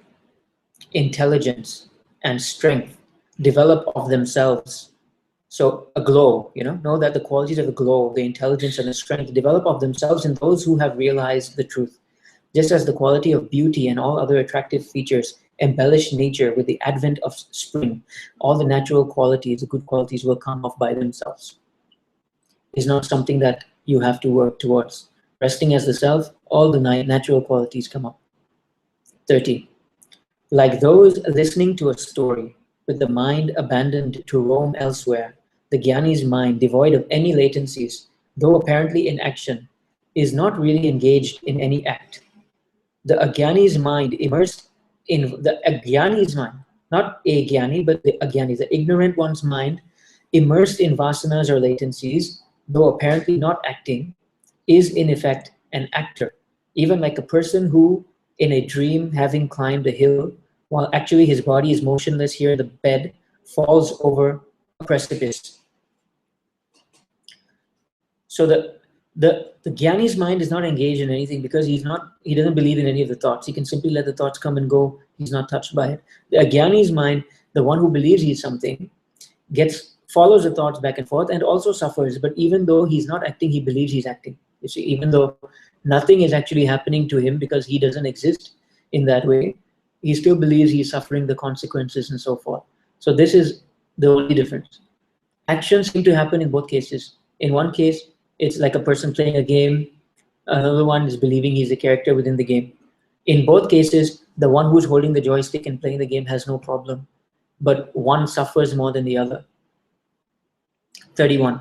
intelligence, and strength develop of themselves. So a glow, know that the qualities of the glow, the intelligence and the strength develop of themselves in those who have realized the truth. Just as the quality of beauty and all other attractive features embellish nature with the advent of spring, all the natural qualities, the good qualities will come off by themselves. It's not something that you have to work towards. Resting as the self, all the natural qualities come up. 30. Like those listening to a story, with the mind abandoned to roam elsewhere, the Jnani's mind, devoid of any latencies, though apparently in action, is not really engaged in any act. The Ajnani's mind immersed in the Ajnani's mind, not a Jnani, but the Ajnani, the ignorant one's mind, immersed in vasanas or latencies, though apparently not acting, is in effect an actor, even like a person who, in a dream, having climbed a hill, while actually his body is motionless here in the bed, falls over a precipice. So the Jnani's mind is not engaged in anything because he doesn't believe in any of the thoughts. He can simply let the thoughts come and go. He's not touched by it. The Jnani's mind, the one who believes he's something, follows the thoughts back and forth and also suffers. But even though he's not acting, he believes he's acting. You see, even though nothing is actually happening to him because he doesn't exist in that way, he still believes he's suffering the consequences and so forth. So this is the only difference. Actions seem to happen in both cases. In one case, it's like a person playing a game. Another one is believing he's a character within the game. In both cases, the one who's holding the joystick and playing the game has no problem, but one suffers more than the other. 31.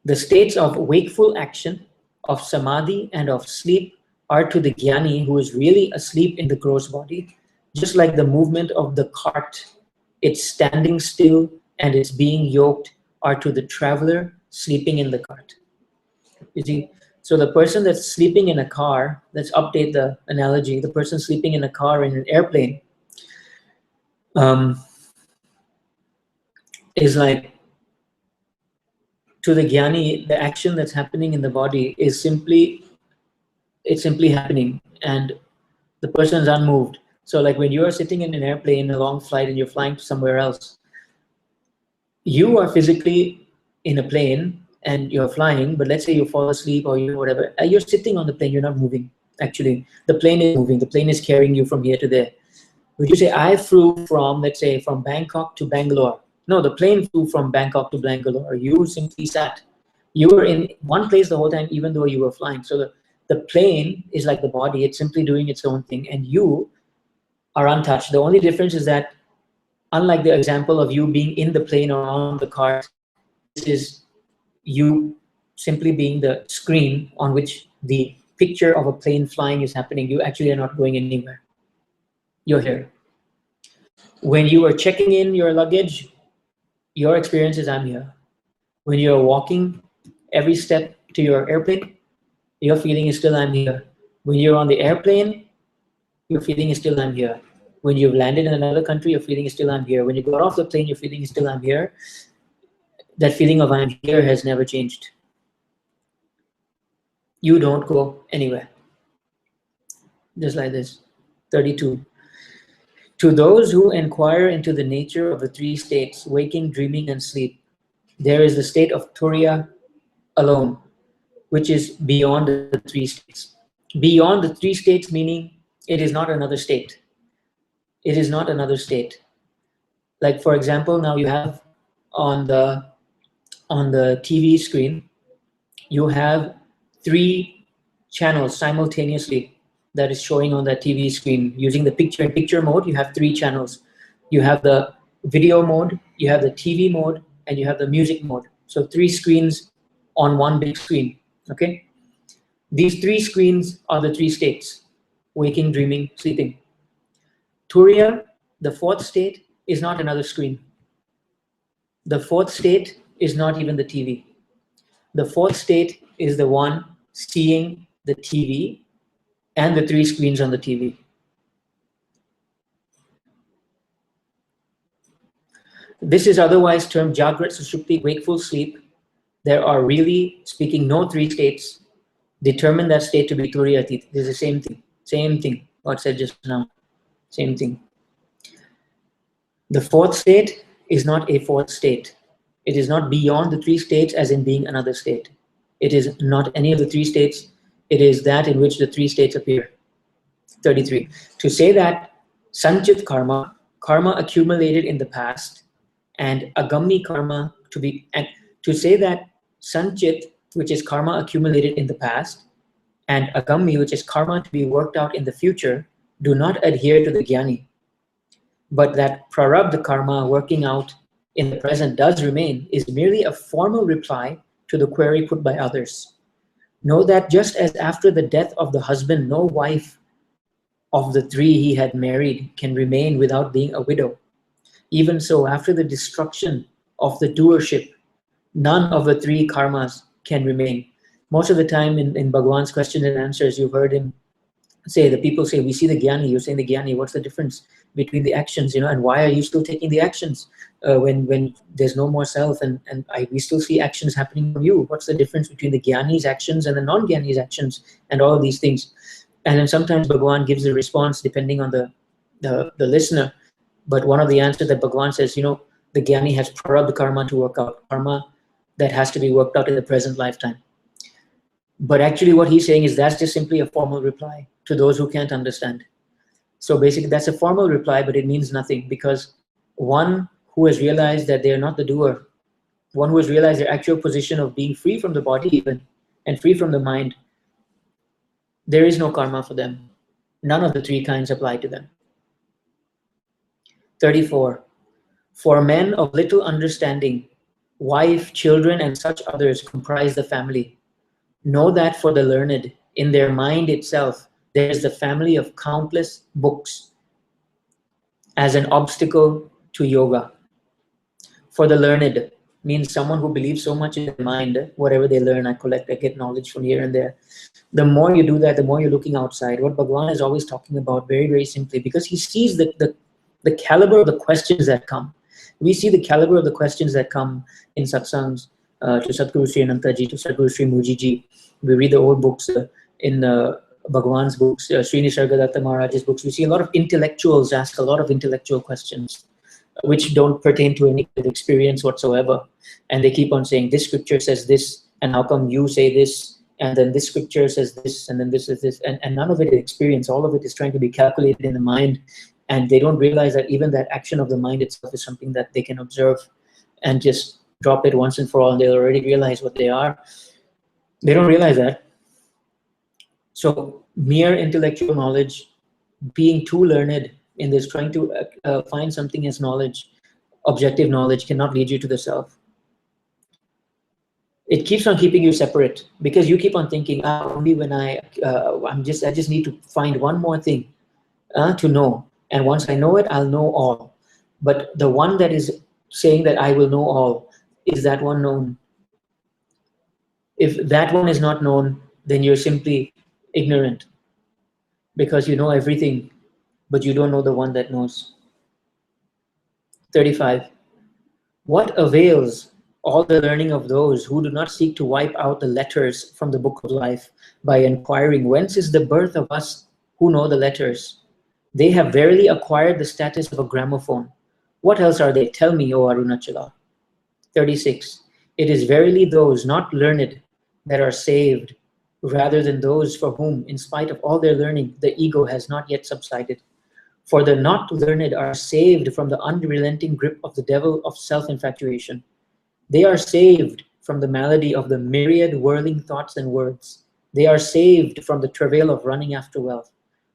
The states of wakeful action, of samadhi, and of sleep are to the Jnani who is really asleep in the gross body, just like the movement of the cart, its standing still and its being yoked are to the traveler sleeping in the cart. You see, so the person that's sleeping in a car, let's update the analogy, the person sleeping in a car in an airplane, um, is like, to the jnani, the action that's happening in the body is simply, it's simply happening, and the person is unmoved. So like when you are sitting in an airplane, a long flight, and you're flying to somewhere else, you are physically in a plane and you're flying, but let's say you fall asleep or you whatever, you're sitting on the plane, you're not moving. Actually, the plane is moving, the plane is carrying you from here to there. Would you say I flew from, let's say, from Bangkok to Bangalore? No, the plane flew from Bangkok to Bangalore. You simply sat. You were in one place the whole time, even though you were flying. So the plane is like the body, it's simply doing its own thing, and you are untouched. The only difference is that, unlike the example of you being in the plane or on the car, this is you simply being the screen on which the picture of a plane flying is happening. You actually are not going anywhere. You're here. When you are checking in your luggage, your experience is I'm here. When you're walking every step to your airplane, your feeling is still I'm here. When you're on the airplane, your feeling is still I'm here. When you've landed in another country, your feeling is still I'm here. When you got off the plane, your feeling is still I'm here. That feeling of I'm here has never changed. You don't go anywhere. Just like this. 32. To those who inquire into the nature of the three states, waking, dreaming, and sleep, there is the state of Turiya alone, which is beyond the three states. Beyond the three states meaning it is not another state. It is not another state. Like for example, now you have on the TV screen, you have 3 channels simultaneously that is showing on that TV screen. Using the picture-in-picture mode, you have 3 channels. You have the video mode, you have the TV mode, and you have the music mode. So 3 screens on one big screen, okay? These 3 screens are the 3 states: waking, dreaming, sleeping. Turiya, the 4th state, is not another screen. The 4th state is not even the TV. The 4th state is the one seeing the TV and the 3 screens on the TV. This is otherwise termed Jagrat Sushupti, wakeful sleep. There are really speaking no 3 states. Determine that state to be Turiya Atit. This is the same thing. Same thing. What I said just now. Same thing. The 4th state is not a 4th state. It is not beyond the 3 states as in being another state. It is not any of the 3 states. It is that in which the 3 states appear. 33. To say that Sanchit karma, karma accumulated in the past, and Agami karma and to say that Sanchit, which is karma accumulated in the past, and Agami, which is karma to be worked out in the future, do not adhere to the Jnani, but that prarabdha karma working out in the present does remain, is merely a formal reply to the query put by others. Know that just as after the death of the husband, no wife of the 3 he had married can remain without being a widow, even so after the destruction of the doership, none of the 3 karmas can remain. Most of the time in Bhagwan's questions and answers, you've heard him say, the people say, we see the Jnani, you're saying the Jnani, what's the difference between the actions, and why are you still taking the actions when there's no more self, and we still see actions happening from you? What's the difference between the Jnani's actions and the non-Jnani's actions, and all of these things? And then sometimes Bhagwan gives a response depending on the listener. But one of the answers that Bhagwan says, the Jnani has prarabdha karma to work out, karma that has to be worked out in the present lifetime. But actually what he's saying is that's just simply a formal reply to those who can't understand. So basically that's a formal reply, but it means nothing, because one who has realized that they're not the doer, one who has realized their actual position of being free from the body even, and free from the mind, there is no karma for them. None of the 3 kinds apply to them. 34. For men of little understanding, wife, children, and such others comprise the family. Know that for the learned, in their mind itself, there is the family of countless books as an obstacle to yoga. For the learned, means someone who believes so much in their mind, whatever they learn, I collect, I get knowledge from here and there. The more you do that, the more you're looking outside. What Bhagwan is always talking about, very, very simply, because he sees the caliber of the questions that come. We see the caliber of the questions that come in satsangs, to Sadguru Sri Anantaji, to Sadguru Sri Mujiji. We read the old books, in Bhagwan's books, Sri Nisargadatta Maharaj's books. We see a lot of intellectuals ask a lot of intellectual questions, which don't pertain to any kind of experience whatsoever. And they keep on saying, this scripture says this, and how come you say this? And then this scripture says this, and then this is this. And none of it is experience. All of it is trying to be calculated in the mind. And they don't realize that even that action of the mind itself is something that they can observe and just drop it once and for all, and they'll already realize what they are. They don't realize that. So mere intellectual knowledge, being too learned in this, trying to find something as knowledge, objective knowledge, cannot lead you to the self. It keeps on keeping you separate, because you keep on thinking, only when I just need to find one more thing to know, and once I know it, I'll know all. But the one that is saying that I will know all, is that one known? If that one is not known, then you're simply ignorant, because you know everything, but you don't know the one that knows. 35. What avails all the learning of those who do not seek to wipe out the letters from the book of life by inquiring, whence is the birth of us who know the letters? They have verily acquired the status of a gramophone. What else are they? Tell me, O Arunachala. 36. It is verily those not learned that are saved, rather than those for whom, in spite of all their learning, the ego has not yet subsided. For the not learned are saved from the unrelenting grip of the devil of self-infatuation. They are saved from the malady of the myriad whirling thoughts and words. They are saved from the travail of running after wealth.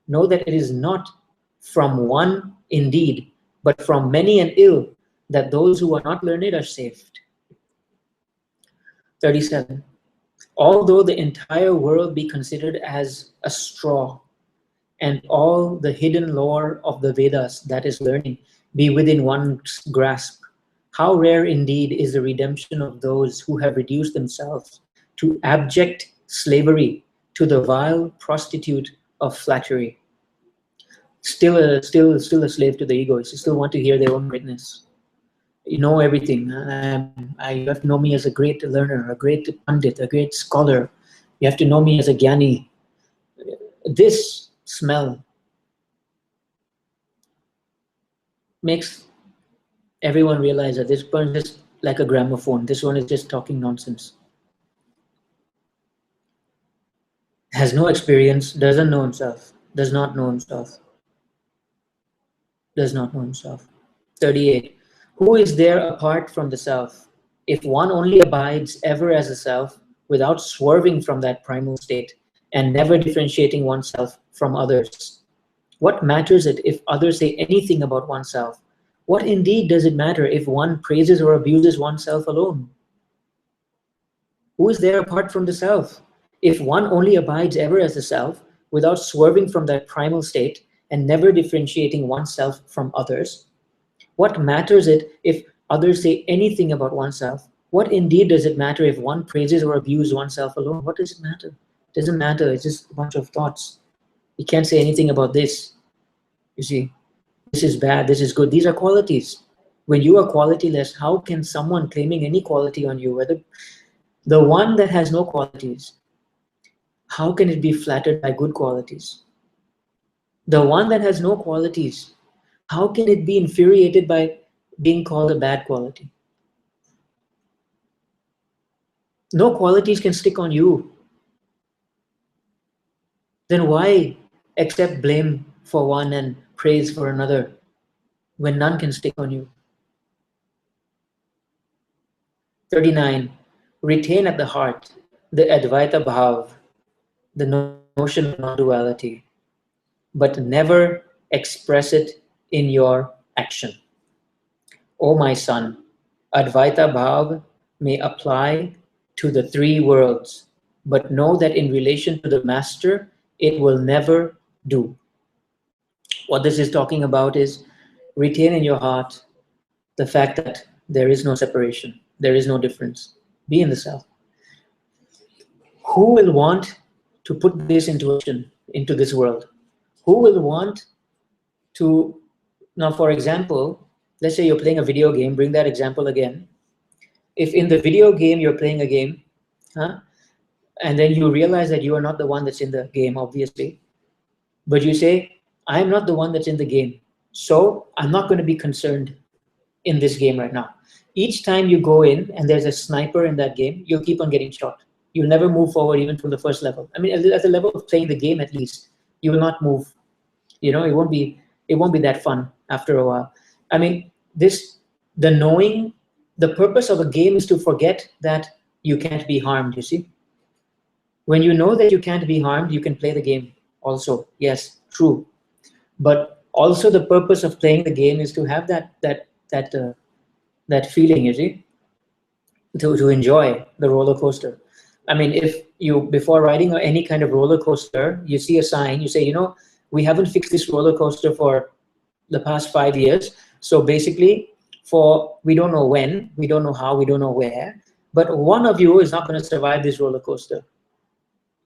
Know that it is not from one indeed, but from many and ill, that those who are not learned are saved. 37. Although the entire world be considered as a straw, and all the hidden lore of the Vedas, that is learning, be within one's grasp, how rare indeed is the redemption of those who have reduced themselves to abject slavery to the vile prostitute of flattery. Still a slave to the ego. You still want to hear their own greatness. You know everything. You have to know me as a great learner, a great pandit, a great scholar. You have to know me as a jnani. This smell makes everyone realize that this one is just like a gramophone. This one is just talking nonsense. Has no experience, doesn't know himself, does not know himself. Does not know himself. 38. Who is there apart from the self? If one only abides ever as a self, without swerving from that primal state, and never differentiating oneself from others. What matters it if others say anything about oneself? What indeed does it matter if one praises or abuses oneself alone? Who is there apart from the self? If one only abides ever as a self, without swerving from that primal state, and never differentiating oneself from others, what matters it if others say anything about oneself? What indeed does it matter if one praises or abuses oneself alone? What does it matter? It doesn't matter. It's just a bunch of thoughts. You can't say anything about this. You see, this is bad, this is good. These are qualities. When you are qualityless, how can someone claiming any quality on you, whether the one that has no qualities, how can it be flattered by good qualities? The one that has no qualities, how can it be infuriated by being called a bad quality? No qualities can stick on you. Then why accept blame for one and praise for another when none can stick on you? 39. Retain at the heart the Advaita Bhav, the notion of non-duality, but never express it in your action. O my son, Advaita Bhav may apply to the three worlds, but know that in relation to the master, it will never do. What this is talking about is retain in your heart the fact that there is no separation. There is no difference. Be in the self. Who will want to put this into action, into this world? Who will want to, now for example, let's say you're playing a video game, bring that example again. If in the video game you're playing a game, huh, and then you realize that you are not the one that's in the game, obviously, but you say, I am not the one that's in the game, so I'm not going to be concerned in this game right now. Each time you go in and there's a sniper in that game, you'll keep on getting shot. You'll never move forward even from the first level. I mean, at the level of playing the game, at least, you will not move. You know, it won't be that fun after a while. I mean, the knowing, the purpose of a game is to forget that you can't be harmed, you see. When you know that you can't be harmed, you can play the game also. Yes, true. But also the purpose of playing the game is to have that feeling, you see, to enjoy the roller coaster. I mean, if you, before riding any kind of roller coaster, you see a sign, you say, you know, we haven't fixed this roller coaster for the past 5 years. So basically, we don't know when, we don't know how, we don't know where, but one of you is not going to survive this roller coaster.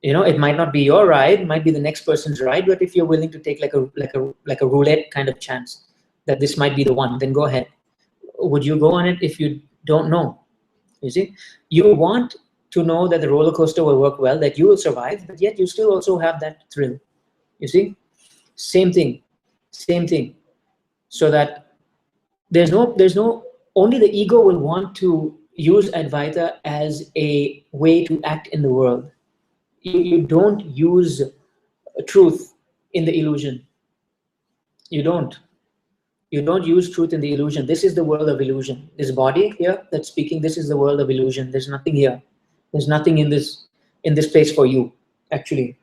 You know, it might not be your ride, it might be the next person's ride, but if you're willing to take like a roulette kind of chance that this might be the one, then go ahead. Would you go on it if you don't know? You see, you want to know that the roller coaster will work well, that you will survive, but yet you still also have that thrill. You see, same thing. So that there's no, only the ego will want to use Advaita as a way to act in the world. You don't use truth in the illusion. You don't use truth in the illusion. This is the world of illusion. This body here that's speaking, this is the world of illusion. There's nothing here. There's nothing in this place for you, actually.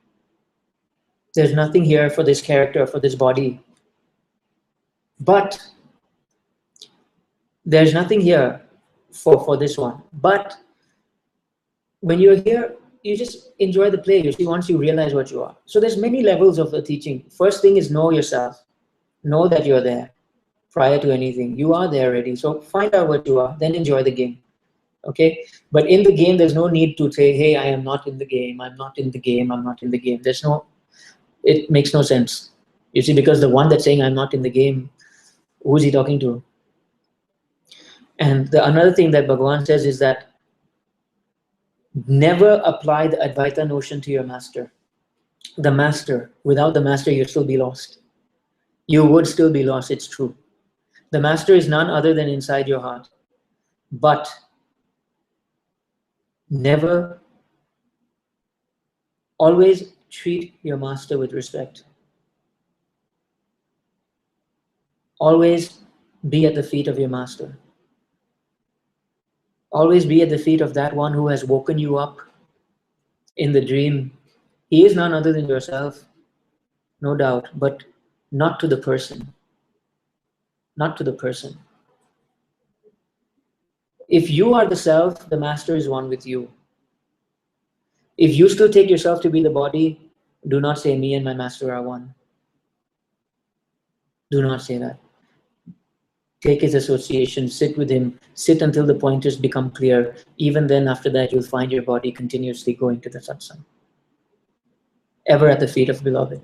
There's nothing here for this character, for this body. But there's nothing here for this one. But when you're here, you just enjoy the play. You see, once you realize what you are. So there's many levels of the teaching. First thing is know yourself. Know that you're there prior to anything. You are there already. So find out what you are, then enjoy the game. Okay? But in the game, there's no need to say, hey, I am not in the game. I'm not in the game. I'm not in the game. It makes no sense. You see, because the one that's saying I'm not in the game, who's he talking to? And another thing that Bhagavan says is that never apply the Advaita notion to your master. The master, without the master, you'll still be lost. You would still be lost, it's true. The master is none other than inside your heart. But never, always treat your master with respect. Always be at the feet of your master. Always be at the feet of that one who has woken you up in the dream. He is none other than yourself, no doubt, but not to the person. Not to the person. If you are the self, the master is one with you. If you still take yourself to be the body, do not say me and my master are one. Do not say that. Take his association, sit with him, sit until the pointers become clear. Even then, after that, you'll find your body continuously going to the satsang. Ever at the feet of beloved.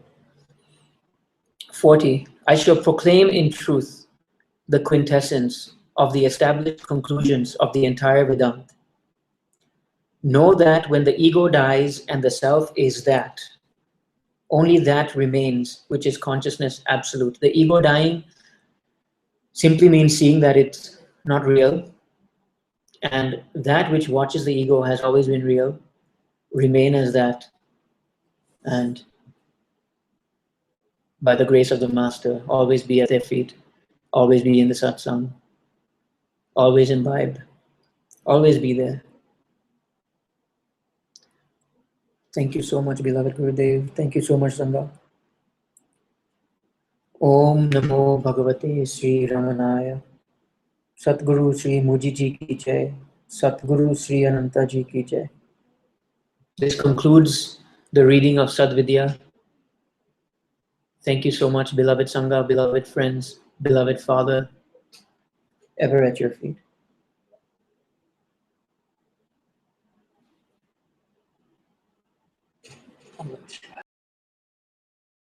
40. I shall proclaim in truth the quintessence of the established conclusions of the entire Vedanta. Know that when the ego dies and the self is that, only that remains, which is consciousness absolute. The ego dying simply means seeing that it's not real, and that which watches the ego has always been real, remain as that, and by the grace of the master, always be at their feet, always be in the satsang, always imbibed, always be there. Thank you so much, beloved Gurudev. Thank you so much, Sangha. Om Namo Bhagavate Sri Ramanaya. Satguru Sri Muji Ji ki jai. Satguru Sri Ananta Ji ki jai. This concludes the reading of Sad-Vidya. Thank you so much, beloved Sangha, beloved friends, beloved Father, ever at your feet. onwards.